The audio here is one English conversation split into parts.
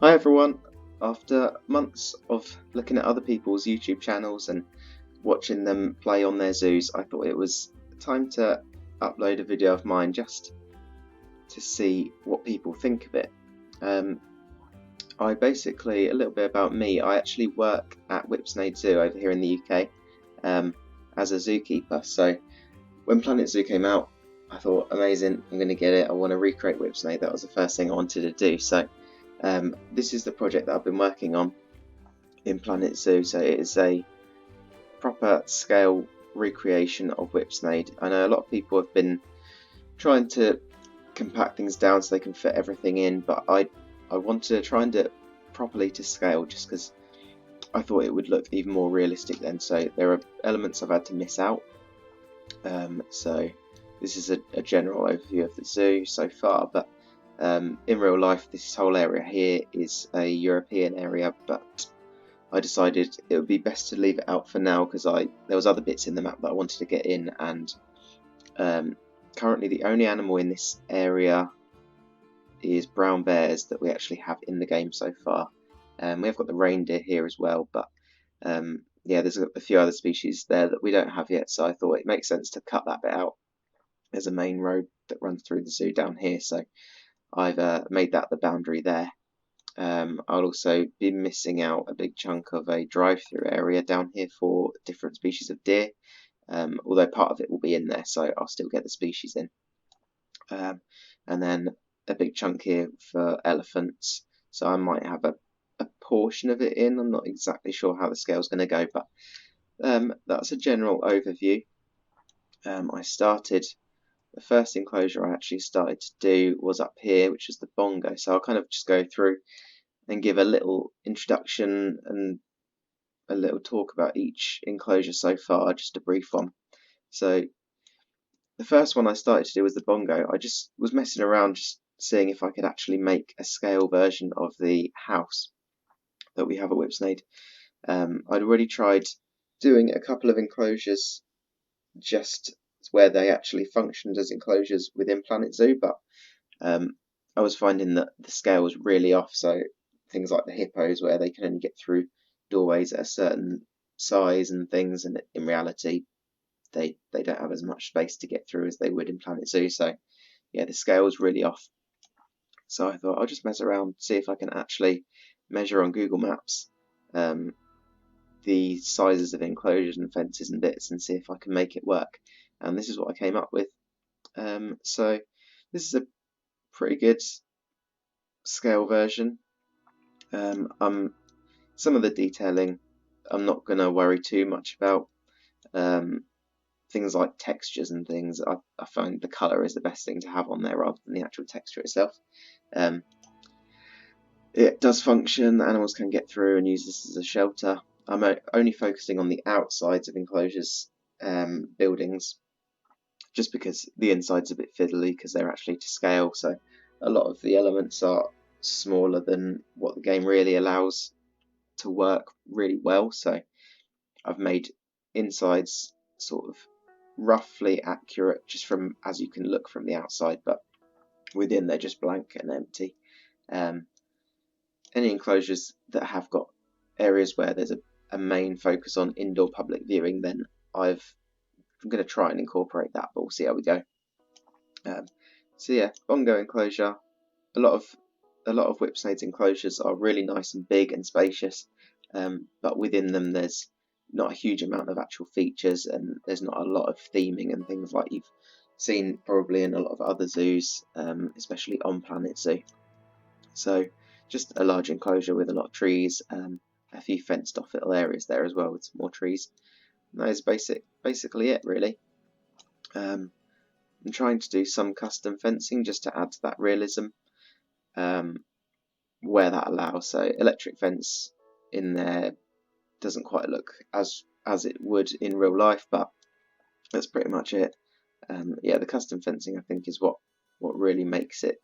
Hi everyone! After months of looking at other people's YouTube channels and watching them play on their zoos, I thought it was time to upload a video of mine just to see what people think of it. A little bit about me, I actually work at Whipsnade Zoo over here in the UK as a zookeeper. So when Planet Zoo came out, I thought, amazing, I'm going to get it, I want to recreate Whipsnade. That was the first thing I wanted to do. So this is the project that I've been working on in Planet Zoo. So it is a proper scale recreation of Whipsnade. I know a lot of people have been trying to compact things down so they can fit everything in, but I wanted to try and do it properly to scale just because I thought it would look even more realistic then. So there are elements I've had to miss out. So this is a general overview of the zoo so far, but in real life this whole area here is a European area, but I decided it would be best to leave it out for now because there was other bits in the map that I wanted to get in, and currently the only animal in this area is brown bears that we actually have in the game so far. We have got the reindeer here as well, but yeah, there's a few other species there that we don't have yet, so I thought it makes sense to cut that bit out. There's a main road that runs through the zoo down here, so I've made that the boundary there. I'll also be missing out a big chunk of a drive-through area down here for different species of deer, although part of it will be in there, so I'll still get the species in. And then a big chunk here for elephants, so I might have a portion of it in. I'm not exactly sure how the scale's going to go, but that's a general overview. The first enclosure I actually started to do was up here, which is the Bongo, so I'll kind of just go through and give a little introduction and a little talk about each enclosure so far, just a brief one. So the first one I started to do was the Bongo. I just was messing around, just seeing if I could actually make a scale version of the house that we have at Whipsnade. I'd already tried doing a couple of enclosures just where they actually functioned as enclosures within Planet Zoo, but I was finding that the scale was really off. So things like the hippos, where they can only get through doorways at a certain size and things, and in reality they don't have as much space to get through as they would in Planet Zoo. So yeah, the scale was really off. So I thought I'll just mess around, see if I can actually measure on Google Maps the sizes of enclosures and fences and bits, and see if I can make it work. And this is what I came up with. So this is a pretty good scale version. Some of the detailing I'm not going to worry too much about. Things like textures and things, I find the colour is the best thing to have on there rather than the actual texture itself. It does function, animals can get through and use this as a shelter. I'm only focusing on the outsides of enclosures, buildings, just because the inside's a bit fiddly because they're actually to scale, so a lot of the elements are smaller than what the game really allows to work really well. So I've made insides sort of roughly accurate just from as you can look from the outside, but within they're just blank and empty. Any enclosures that have got areas where there's a main focus on indoor public viewing, then I'm going to try and incorporate that, but we'll see how we go. So yeah, Bongo enclosure. A lot of Whipsnade's enclosures are really nice and big and spacious, but within them there's not a huge amount of actual features, and there's not a lot of theming and things like you've seen probably in a lot of other zoos, especially on Planet Zoo. So just a large enclosure with a lot of trees, a few fenced off little areas there as well with some more trees. And that is basically it really. I'm trying to do some custom fencing just to add to that realism where that allows. So electric fence in there doesn't quite look as it would in real life, but that's pretty much it. Yeah, the custom fencing I think is what really makes it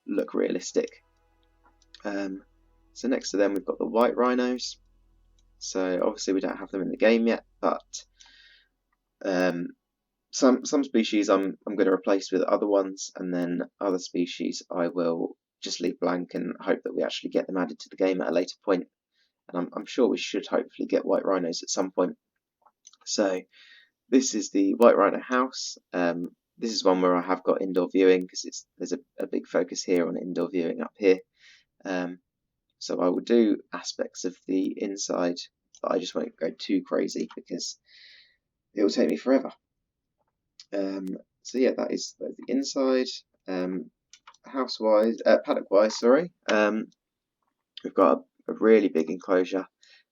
look realistic. So next to them we've got the white rhinos. So obviously we don't have them in the game yet, but some species I'm going to replace with other ones, and then other species I will just leave blank and hope that we actually get them added to the game at a later point. And I'm sure we should hopefully get white rhinos at some point. So this is the white rhino house. This is one where I have got indoor viewing because there's a big focus here on indoor viewing up here. So I will do aspects of the inside, but I just won't go too crazy because it will take me forever. So yeah, that is the inside. House-wise, paddock-wise, sorry. We've got a really big enclosure.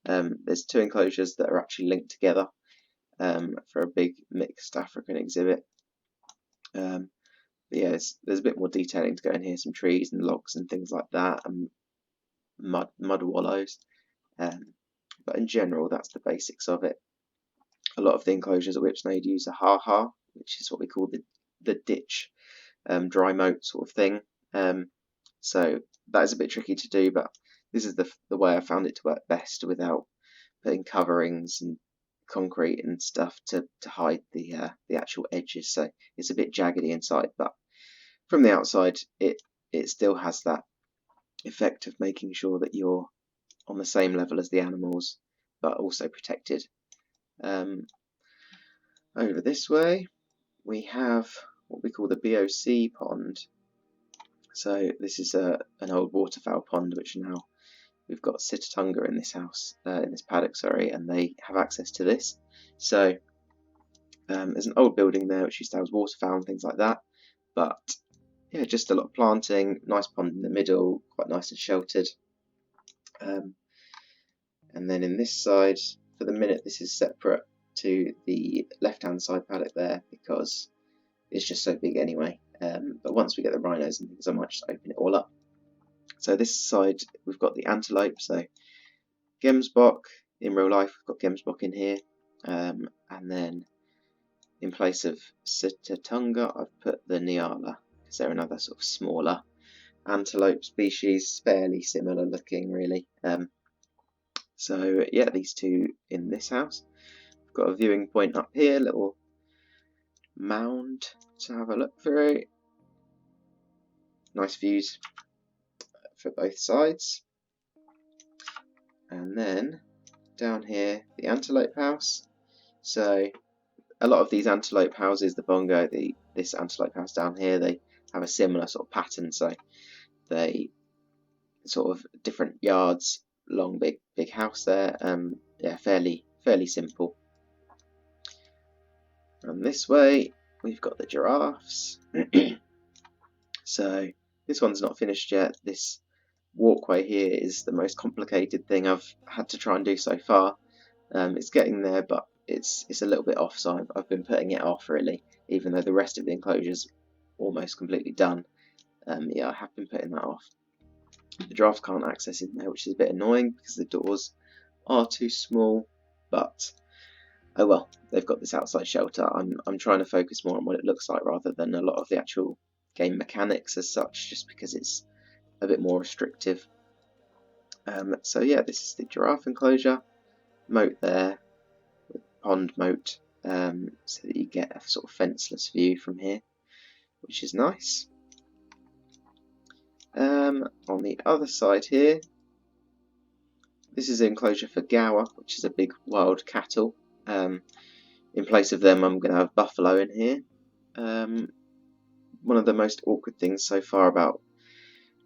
There's two enclosures that are actually linked together for a big mixed African exhibit. But yeah, there's a bit more detailing to go in here, some trees and logs and things like that, and mud wallows. But in general, that's the basics of it. A lot of the enclosures at Whipsnade use a ha-ha, which is what we call the ditch dry moat sort of thing. So that is a bit tricky to do, but this is the way I found it to work best without putting coverings and concrete and stuff to hide the actual edges. So it's a bit jaggedy inside, but from the outside it still has that effect of making sure that you're on the same level as the animals, but also protected. Over this way we have what we call the BOC pond. So this is an old waterfowl pond, which now we've got Sitatunga in this house, in this paddock, sorry, and they have access to this. So there's an old building there which used to house waterfowl and things like that, but yeah, just a lot of planting, nice pond in the middle, quite nice and sheltered. And then in this side, for the minute, this is separate to the left-hand side paddock there because it's just so big anyway. But once we get the rhinos and things, I might just open it all up. So this side, we've got the antelope, so gemsbok. In real life, we've got gemsbok in here. And then in place of Sitatunga, I've put the Nyala, because they're another sort of smaller antelope species, fairly similar looking, really. So yeah, these two in this house. We've got a viewing point up here, little mound to have a look through. Nice views for both sides. And then down here, the antelope house. So a lot of these antelope houses, the Bongo, this antelope house down here, they have a similar sort of pattern. So they sort of different yards, long big house there. Yeah, fairly simple. And this way we've got the giraffes. So this one's not finished yet. This walkway here is the most complicated thing I've had to try and do so far. It's getting there, but it's a little bit off, so I've been putting it off really, even though the rest of the enclosure's almost completely done. Yeah, I have been putting that off. The giraffes can't access in there, which is a bit annoying because the doors are too small, but oh well, they've got this outside shelter. I'm trying to focus more on what it looks like rather than a lot of the actual game mechanics as such, just because it's a bit more restrictive. So yeah, this is the giraffe enclosure, moat there, with pond moat, so that you get a sort of fenceless view from here, which is nice. On the other side here, this is an enclosure for gaur, which is a big wild cattle. In place of them, I'm going to have buffalo in here. One of the most awkward things so far about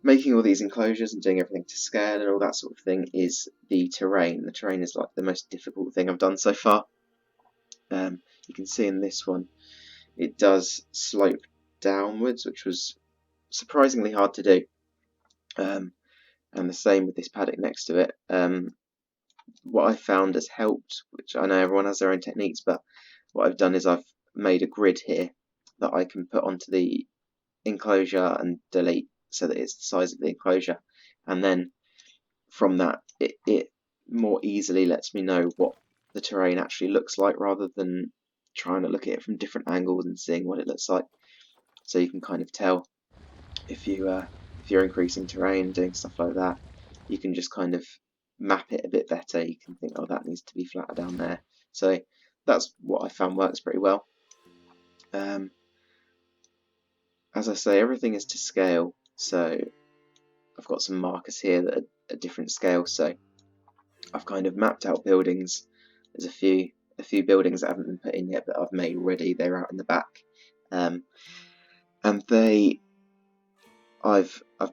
making all these enclosures and doing everything to scale and all that sort of thing is the terrain. The terrain is like the most difficult thing I've done so far. You can see in this one, it does slope downwards, which was surprisingly hard to do. And the same with this paddock next to it. What I found has helped, which I know everyone has their own techniques, but what I've done is I've made a grid here that I can put onto the enclosure and delete so that it's the size of the enclosure, and then from that it more easily lets me know what the terrain actually looks like rather than trying to look at it from different angles and seeing what it looks like. So you can kind of tell if you're increasing terrain, doing stuff like that, you can just kind of map it a bit better. You can think, oh, that needs to be flatter down there. So that's what I found works pretty well. As I say, everything is to scale, so I've got some markers here that are at different scales, so I've kind of mapped out buildings. There's a few buildings that haven't been put in yet, but I've made already. They're out in the back, and I've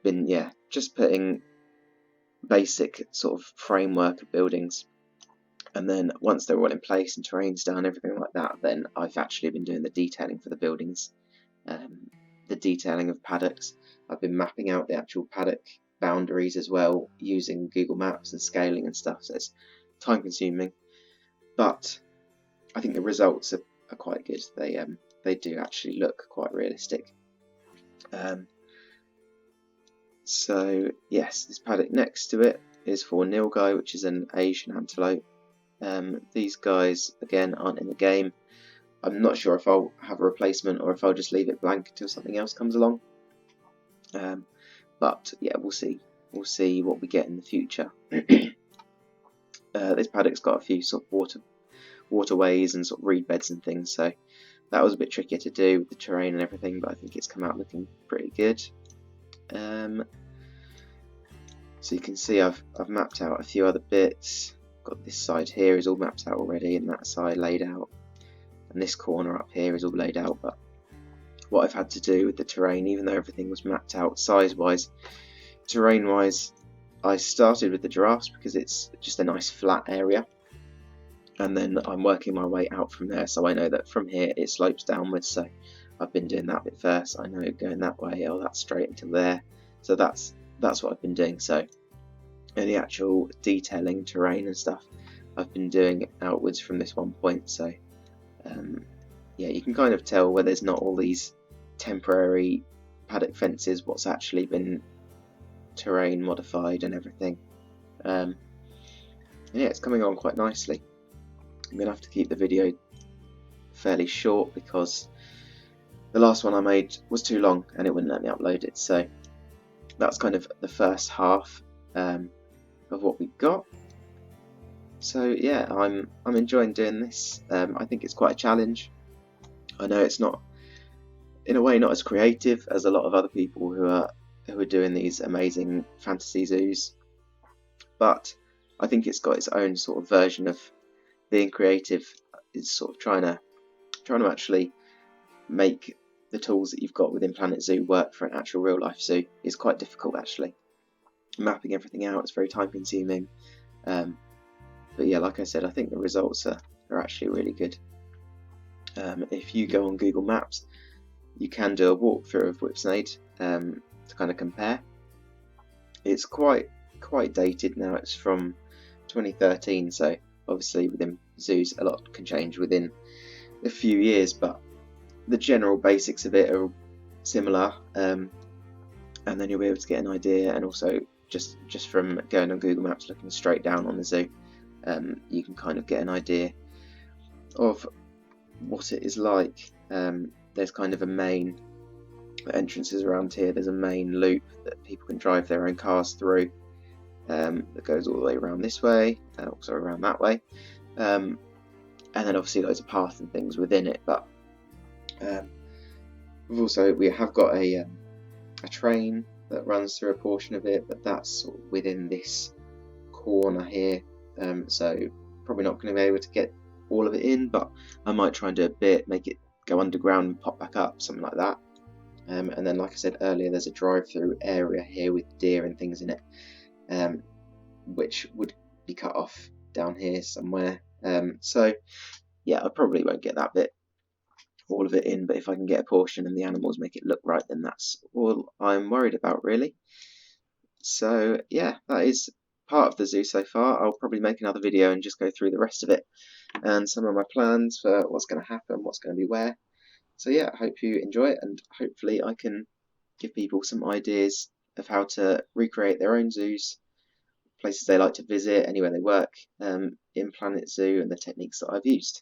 been just putting basic sort of framework of buildings, and then once they're all in place and terrain's done, everything like that, then I've actually been doing the detailing for the buildings, the detailing of paddocks. I've been mapping out the actual paddock boundaries as well using Google Maps and scaling and stuff, so it's time consuming, but I think the results are quite good. They do actually look quite realistic. So yes, this paddock next to it is for Nilgai, which is an Asian antelope. These guys again aren't in the game. I'm not sure if I'll have a replacement or if I'll just leave it blank until something else comes along. But yeah, we'll see. We'll see what we get in the future. This paddock's got a few sort of waterways and sort of reed beds and things, so that was a bit trickier to do with the terrain and everything, but I think it's come out looking pretty good. So you can see I've mapped out a few other bits. Got this side here is all mapped out already, and that side laid out, and this corner up here is all laid out. But what I've had to do with the terrain, even though everything was mapped out size wise, terrain wise, I started with the giraffes because it's just a nice flat area, and then I'm working my way out from there, so I know that from here it slopes downwards, so I've been doing that bit first. I know going that way, oh, that's straight until there, so that's what I've been doing. So any actual detailing terrain and stuff I've been doing outwards from this one point, so yeah, you can kind of tell where there's not all these temporary paddock fences, what's actually been terrain modified and everything. Yeah, it's coming on quite nicely. I'm going to have to keep the video fairly short because the last one I made was too long and it wouldn't let me upload it, so that's kind of the first half of what we got. So yeah, I'm enjoying doing this. I think it's quite a challenge. I know it's not, in a way, not as creative as a lot of other people who are doing these amazing fantasy zoos, but I think it's got its own sort of version of being creative. Is sort of trying to actually make the tools that you've got within Planet Zoo work for an actual real life zoo is quite difficult actually. Mapping everything out is very time consuming, but yeah, like I said, I think the results are actually really good. If you go on Google Maps, you can do a walkthrough of Whipsnade to kind of compare. It's quite dated now. It's from 2013, so obviously within zoos a lot can change within a few years, but the general basics of it are similar, and then you'll be able to get an idea, and also just from going on Google Maps looking straight down on the zoo, you can kind of get an idea of what it is like. There's kind of a main entrances around here. There's a main loop that people can drive their own cars through, that goes all the way around this way and also around that way, and then obviously loads of paths and things within it. But we have got a train that runs through a portion of it, but that's sort of within this corner here, so probably not going to be able to get all of it in, but I might try and do a bit, make it go underground and pop back up, something like that. And then, like I said earlier, there's a drive-through area here with deer and things in it, which would be cut off down here somewhere. So yeah, I probably won't get that bit, all of it in, but if I can get a portion and the animals make it look right, then that's all I'm worried about really. So yeah, that is part of the zoo so far. I'll probably make another video and just go through the rest of it and some of my plans for what's going to happen, what's going to be where. So yeah, I hope you enjoy it, and hopefully I can give people some ideas of how to recreate their own zoos, places they like to visit, anywhere they work, in Planet Zoo, and the techniques that I've used.